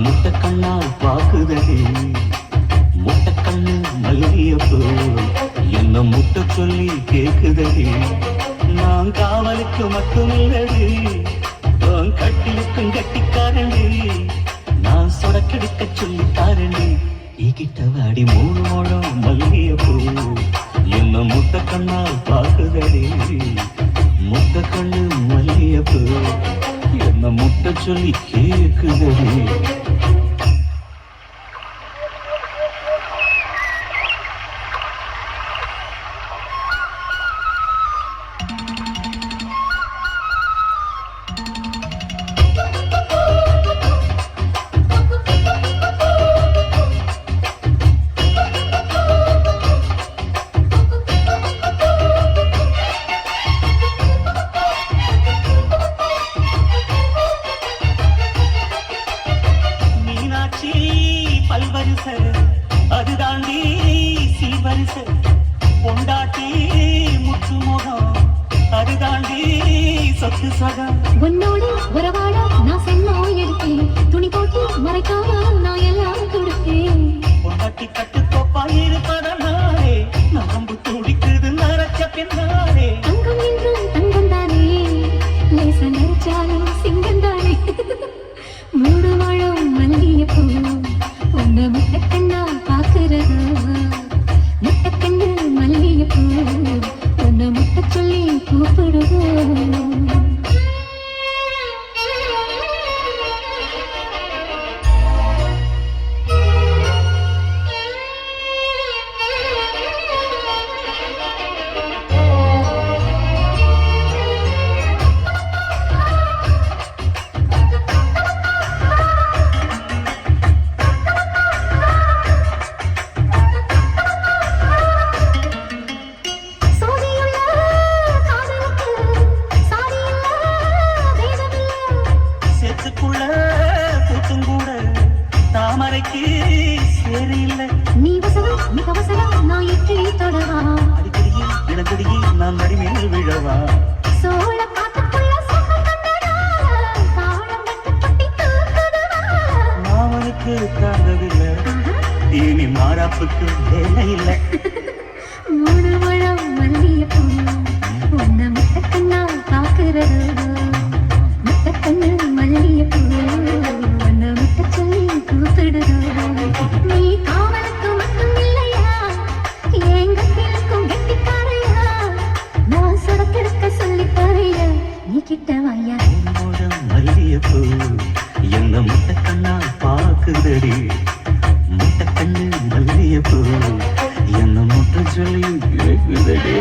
முட்டை கண்ணால் பாக்குதடி முட்டை கண்ணு மல்லியப்பூ என்ன முட்டை சொல்லி கேக்குதடி நான் காவலுக்கு மட்டுமில்லடி கட்டிலுக்கும் கட்டிக்காரண்டி நான் சொடக்கெடுக்க சொல்லி தாரண்டி ஈகிட்ட வாடி 3 முழம் மல்லியப்பூ என்ன முட்டை கண்ணால் பாக்குதடி முட்டை கண்ணு மல்லியப்பூ என்ன முட்டை சொல்லி கேக்குதடி பல்வரிசை அது தாண்டி சீவரிசை பொண்டாட்டி முத்து முகம் அது தாண்டி சொத்து சகம் உன்னோடு உறவாட நான் சொன்னா எடுத்தேன் துணி போட்டு மறைக்காம நான் எல்லாம் கொடுத்தேன் பொண்டாட்டி கட்டு கோப்பா இருப்பதனாலே நம்பு துடிக்குது நரச்ச பின்னாலே தங்கம் என்றும் தங்கம் தானே லேச நரைச்சாலும் சிங்கம் தானே 3 முழம் மல்லியப்பூ உன்னை முட்டை கண்ணா பாக்குறது முட்டை கண்ணு மல்லியப்பூ உன்னை முட்டை சொல்லி கூப்பிடுது தாமரைக்கு சேரில்லை நீ வசனம் மிக வசனம் நான் எற்றி தொடவா அடிக்கடியே இடக்கடியே நான் நடிமேல் விழவா சோழ காத்துக்குள்ள சொந்தம் கண்டடா தாளம் கட்டுப்பட்டி தூக்குதவா மாமனுக்கு தாங்கவில்லை இனி மாறாப்புக்கு வேலை இல்லை 3 முழம் மல்லியப்பூ உன்னை முட்டை கண்ணா பாக்குறது முட்டை கண்ணு மல்லியப்பூ உன்னை முட்டை சொல்லி கூப்பிடுது நீ காவலுக்கு மட்டும் இல்லையா எங்க கிழக்கும் கெட்டிக்காரையா நான் சொடக்கெடுக்க சொல்லி தரையா நீ கிட்ட வாயா மல்லியப்பூ என்ன முட்டை கண்ணா பாக்குதடி முட்டை கண்ணு மல்லியப்பூ என்ன முட்டை சொல்லி கேக்குதடி